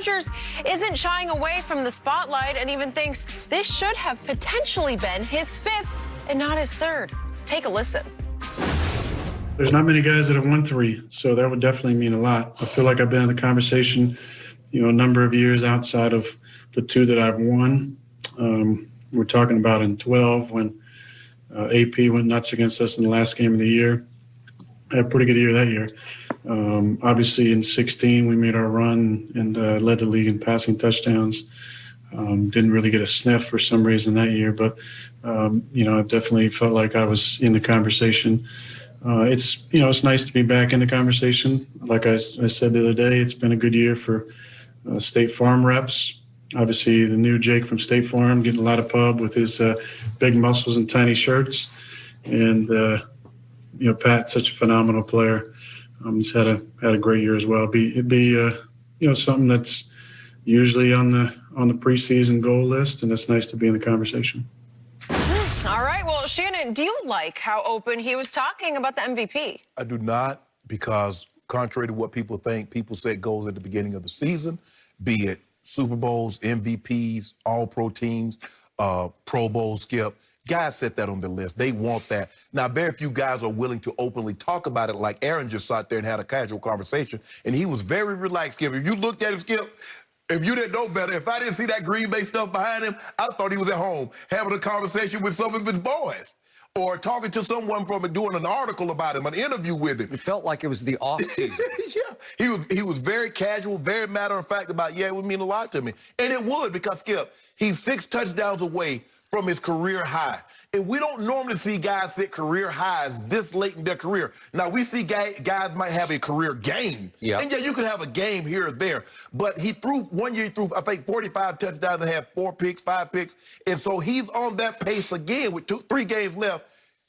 Rodgers isn't shying away from the spotlight and even thinks this should have potentially been his 5th and not his 3rd. Take a listen. There's not many guys that have won 3, so that would definitely mean a lot. I feel like I've been in the conversation, a number of years outside of the 2 that I've won. We're talking about in 12 when AP went nuts against us in the last game of the year. I had a pretty good year that year. Obviously, in 16, we made our run and led the league in passing touchdowns. Didn't really get a sniff for some reason that year, but, I definitely felt like I was in the conversation. It's nice to be back in the conversation. Like I said the other day, it's been a good year for State Farm reps. Obviously, the new Jake from State Farm getting a lot of pub with his big muscles and tiny shirts. And, Pat's such a phenomenal player. He's had a great year as well. It'd be something that's usually on the preseason goal list, and it's nice to be in the conversation. All right. Well, Shannon, do you like how open he was talking about the MVP? I do not, because contrary to what people think, people set goals at the beginning of the season, be it Super Bowls, MVPs, All-Pro teams, Pro Bowl, Skip. Guys set that on their list. They want that. Now, very few guys are willing to openly talk about it, like Aaron just sat there and had a casual conversation, and he was very relaxed, Skip. If you looked at him, Skip, if you didn't know better, if I didn't see that Green Bay stuff behind him, I thought he was at home having a conversation with some of his boys or talking to someone from it, doing an article about him, an interview with him. It felt like it was the off-season. Yeah, he was very casual, very matter-of-fact about, it would mean a lot to me. And it would, because, Skip, he's 6 touchdowns away from his career high. And we don't normally see guys set career highs this late in their career. Now, we see guys might have a career game. Yeah. And you could have a game here or there. But one year he threw, I think, 45 touchdowns and had 4 picks, 5 picks. And so he's on that pace again with 3 games left.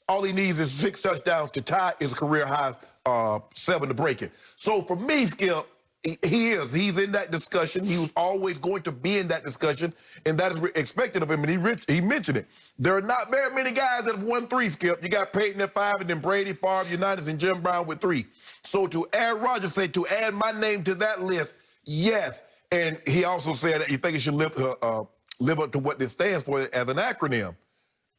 All he needs is 6 touchdowns to tie his career high, 7 to break it. So for me, Skip, he's in that discussion. He was always going to be in that discussion, and that is expected of him, and he mentioned it. There are not very many guys that have won 3, Skip. You got Peyton at 5, and then Brady, Favre, Unitas, and Jim Brown with 3. So to Aaron Rodgers say, to add my name to that list, yes. And he also said that he thinks it should live up to what this stands for as an acronym.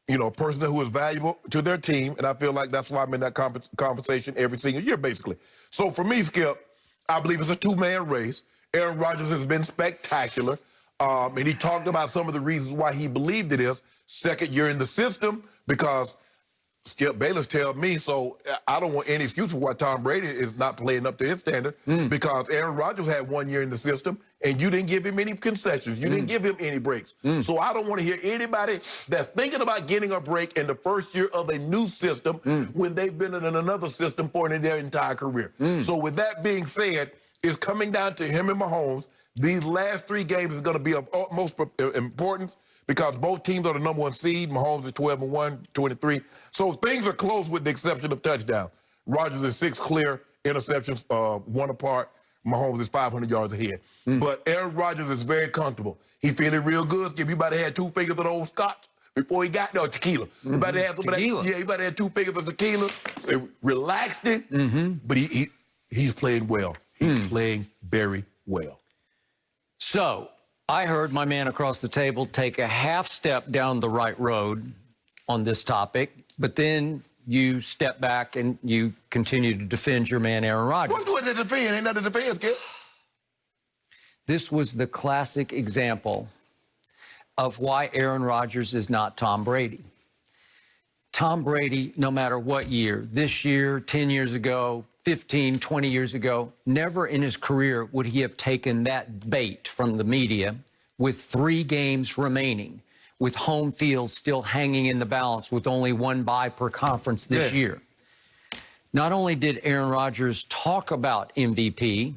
A person who is valuable to their team, and I feel like that's why I'm in that conversation every single year, basically. So for me, Skip, I believe it's a 2-man race. Aaron Rodgers has been spectacular. And he talked about some of the reasons why he believed it is. 2nd year in the system, because Skip Bayless tells me, so I don't want any excuse for why Tom Brady is not playing up to his standard, because Aaron Rodgers had 1 year in the system, and you didn't give him any concessions. You didn't give him any breaks. So I don't want to hear anybody that's thinking about getting a break in the 1st year of a new system when they've been in another system for their entire career. So with that being said, it's coming down to him and Mahomes. These last 3 games is going to be of utmost importance, because both teams are the number 1 seed. Mahomes is 12-1, 23. So things are close with the exception of touchdown. Rodgers is 6 clear, interceptions 1 apart. Mahomes is 500 yards ahead. But Aaron Rodgers is very comfortable. He feeling real good. Skip, you about to have 2 fingers of the old scotch before he got there, tequila. You about to have some tequila. of that. Yeah, you about to have 2 fingers of tequila. It relaxed him. But he's playing well. He's playing very well. So I heard my man across the table take a half step down the right road on this topic, but then you step back and you continue to defend your man, Aaron Rodgers. What's going to defend? Ain't nothing to defend, Skip. This was the classic example of why Aaron Rodgers is not Tom Brady. Tom Brady, no matter what year, this year, 10 years ago, 15, 20 years ago, never in his career would he have taken that bait from the media with 3 games remaining, with home field still hanging in the balance with only 1 bye per conference this year. Not only did Aaron Rodgers talk about MVP,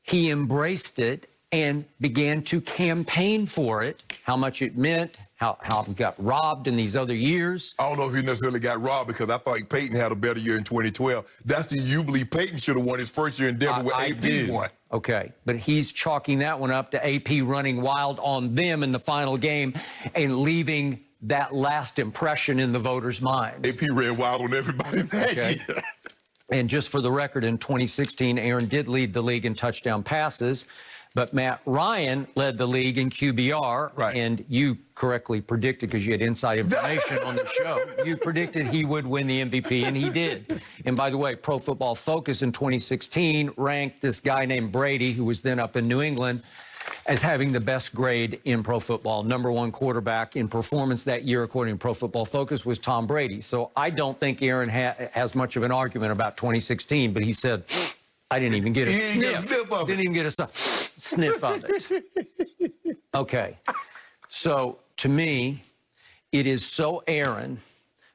he embraced it and began to campaign for it, how much it meant, how he got robbed in these other years. I don't know if he necessarily got robbed, because I thought Peyton had a better year in 2012. That's the year you believe Peyton should have won his 1st year in Denver where AP won. Okay, but he's chalking that one up to AP running wild on them in the final game and leaving that last impression in the voters' minds. AP ran wild on everybody that year. And just for the record, in 2016, Aaron did lead the league in touchdown passes, But Matt Ryan led the league in QBR, Right. and you correctly predicted, because you had inside information on the show, you predicted he would win the MVP, and he did. And by the way, Pro Football Focus in 2016 ranked this guy named Brady, who was then up in New England, as having the best grade in pro football. #1 quarterback in performance that year, according to Pro Football Focus, was Tom Brady. So I don't think Aaron has much of an argument about 2016, but he said, I didn't even get a sniff. Didn't even get a sniff of it. Okay. So to me, it is so Aaron,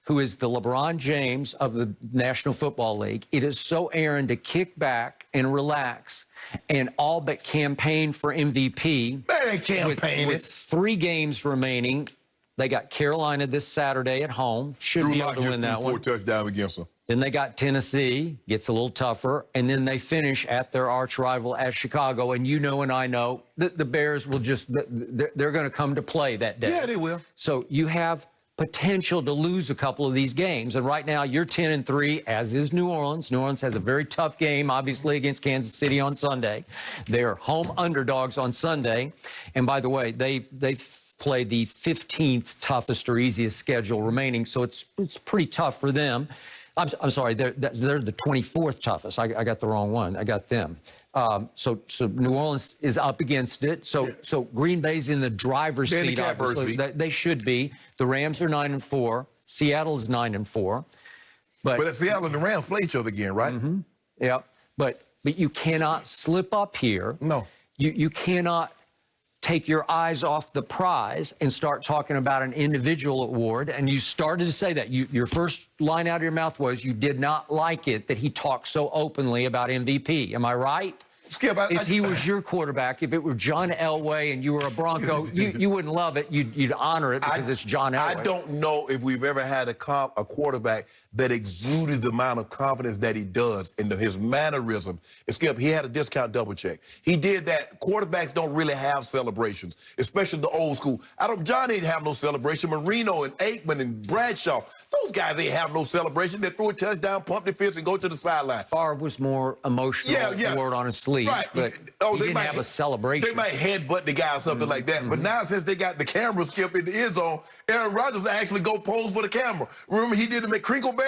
who is the LeBron James of the National Football League. It is so Aaron to kick back and relax and all but campaign for MVP. Man, campaigning. With 3 games remaining. They got Carolina this Saturday at home. Should be able to win that one. 4 touchdowns against them. Then they got Tennessee, gets a little tougher, and then they finish at their arch rival at Chicago. And you know and I know that the Bears will just, they're going to come to play that day. Yeah, they will. So you have potential to lose a couple of these games. And right now you're 10-3, as is New Orleans. New Orleans has a very tough game, obviously, against Kansas City on Sunday. They're home underdogs on Sunday. And by the way, they've played the 15th toughest or easiest schedule remaining. So it's pretty tough for them. I'm sorry, they're the 24th toughest. I got the wrong one. I got them. So New Orleans is up against it. So Green Bay's in the driver's seat, obviously. They should be. The Rams are 9-4. Seattle is 9-4. But Seattle and the Rams play each other again, right? Mm-hmm. Yeah. But you cannot slip up here. No. You cannot take your eyes off the prize and start talking about an individual award. And you started to say that. Your first line out of your mouth was you did not like it that he talked so openly about MVP. Am I right? Skip, if he was your quarterback, if it were John Elway and you were a Bronco, you wouldn't love it. You'd honor it because it's John Elway. I don't know if we've ever had a quarterback that exuded the amount of confidence that he does in his mannerism. Skip, he had a discount double check. He did that. Quarterbacks don't really have celebrations, especially the old school. John ain't have no celebration. Marino and Aikman and Bradshaw, those guys ain't have no celebration. They threw a touchdown, pumped their fist, and go to the sideline. Favre was more emotional, word on his sleeve, but he didn't have a celebration. They might headbutt the guy or something like that. But now, since they got the camera, Skip, in the end zone, Aaron Rodgers actually go pose for the camera. Remember, he did it at Crinkleberry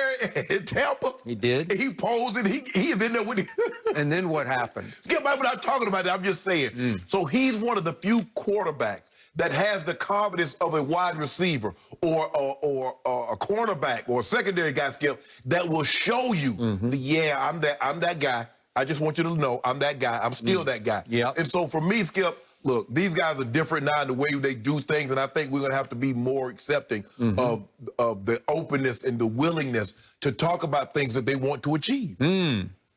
in Tampa? He did. And he posed, and he is in there with him. And then what happened? Skip, I'm not talking about that. I'm just saying. So he's one of the few quarterbacks that has the confidence of a wide receiver or a cornerback or a secondary guy, Skip, that will show you, I'm that guy. I just want you to know I'm that guy. I'm still that guy. Yep. And so for me, Skip, look, these guys are different now in the way they do things, and I think we're going to have to be more accepting of the openness and the willingness to talk about things that they want to achieve.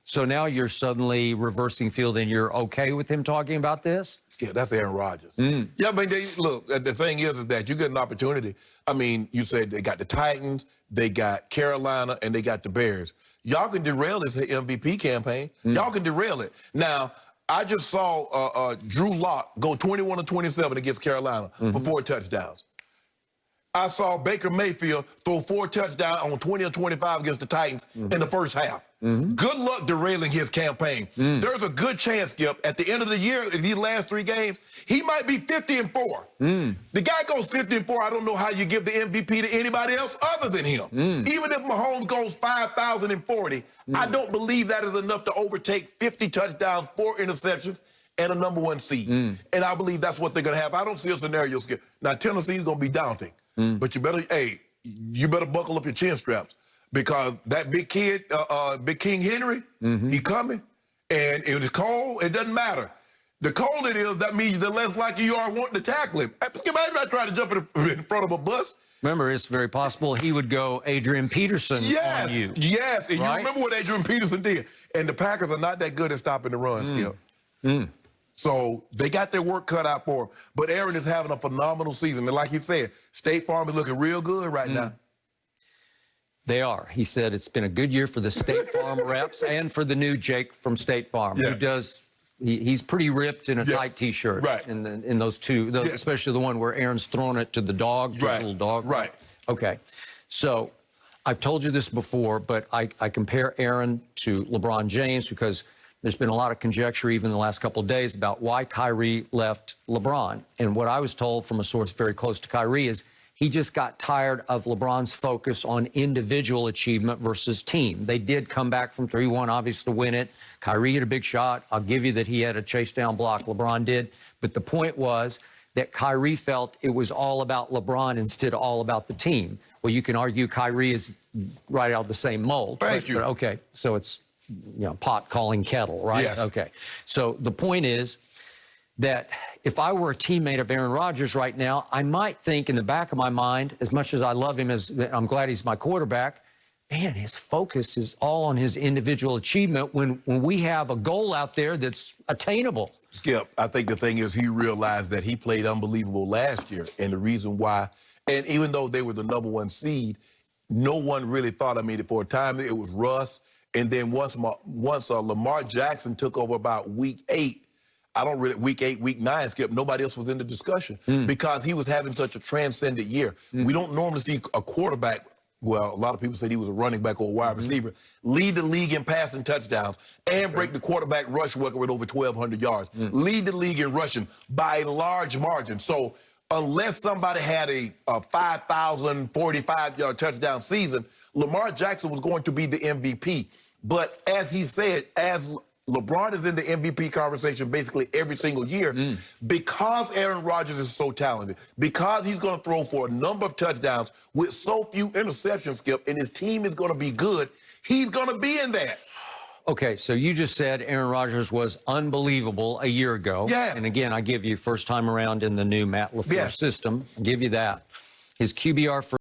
So now you're suddenly reversing field and you're okay with him talking about this? Yeah, that's Aaron Rodgers. Yeah, but look, the thing is that you get an opportunity. I mean, you said they got the Titans, they got Carolina, and they got the Bears. Y'all can derail this MVP campaign. Y'all can derail it. Now, I just saw Drew Lock go 21-27 against Carolina for 4 touchdowns. I saw Baker Mayfield throw 4 touchdowns on 20 or 25 against the Titans in the first half. Good luck derailing his campaign. There's a good chance, Skip, at the end of the year, in these last 3 games, he might be 50-4. The guy goes 50-4. I don't know how you give the MVP to anybody else other than him. Even if Mahomes goes 5,040, I don't believe that is enough to overtake 50 touchdowns, 4 interceptions, and a #1 seed. And I believe that's what they're going to have. I don't see a scenario, Skip. Now, Tennessee's going to be daunting. But you better buckle up your chin straps because that big kid, Big King Henry, he coming. And if it's cold, it doesn't matter. The colder it is, that means the less likely you are wanting to tackle him. I'm not trying to jump in front of a bus. Remember, it's very possible he would go Adrian Peterson on you. Yes, and right? You remember what Adrian Peterson did. And the Packers are not that good at stopping the run, Skip. So they got their work cut out for them. But Aaron is having a phenomenal season. And like you said, State Farm is looking real good right now. They are. He said it's been a good year for the State Farm reps and for the new Jake from State Farm, who does. He's pretty ripped in a tight T-shirt. Right. In those two, especially the one where Aaron's throwing it to the dog, just a little dog. Right. Okay. So I've told you this before, but I compare Aaron to LeBron James because there's been a lot of conjecture even in the last couple of days about why Kyrie left LeBron. And what I was told from a source very close to Kyrie is he just got tired of LeBron's focus on individual achievement versus team. They did come back from 3-1, obviously, to win it. Kyrie hit a big shot. I'll give you that he had a chase down block. LeBron did. But the point was that Kyrie felt it was all about LeBron instead of all about the team. Well, you can argue Kyrie is right out of the same mold. Thank you. But okay, so it's, pot calling kettle, right? Yes. Okay. So the point is that if I were a teammate of Aaron Rodgers right now, I might think in the back of my mind, as much as I love him, as I'm glad he's my quarterback, man, his focus is all on his individual achievement when we have a goal out there that's attainable. Skip, I think the thing is he realized that he played unbelievable last year. And the reason why, and even though they were the #1 seed, no one really thought, for a time it was Russ. And then once Lamar Jackson took over about week 8, week 8, week 9, Skip, nobody else was in the discussion because he was having such a transcendent year. We don't normally see a quarterback, well, a lot of people said he was a running back or a wide receiver, lead the league in passing touchdowns and break the quarterback rush record with over 1,200 yards. Lead the league in rushing by a large margin. So unless somebody had a 5,045-yard touchdown season, Lamar Jackson was going to be the MVP. But as he said, as LeBron is in the MVP conversation basically every single year, because Aaron Rodgers is so talented, because he's going to throw for a number of touchdowns with so few interceptions, Skip, and his team is going to be good, he's going to be in that. Okay, so you just said Aaron Rodgers was unbelievable a year ago. Yeah. And again, I give you first time around in the new Matt LaFleur system. I give you that. His QBR for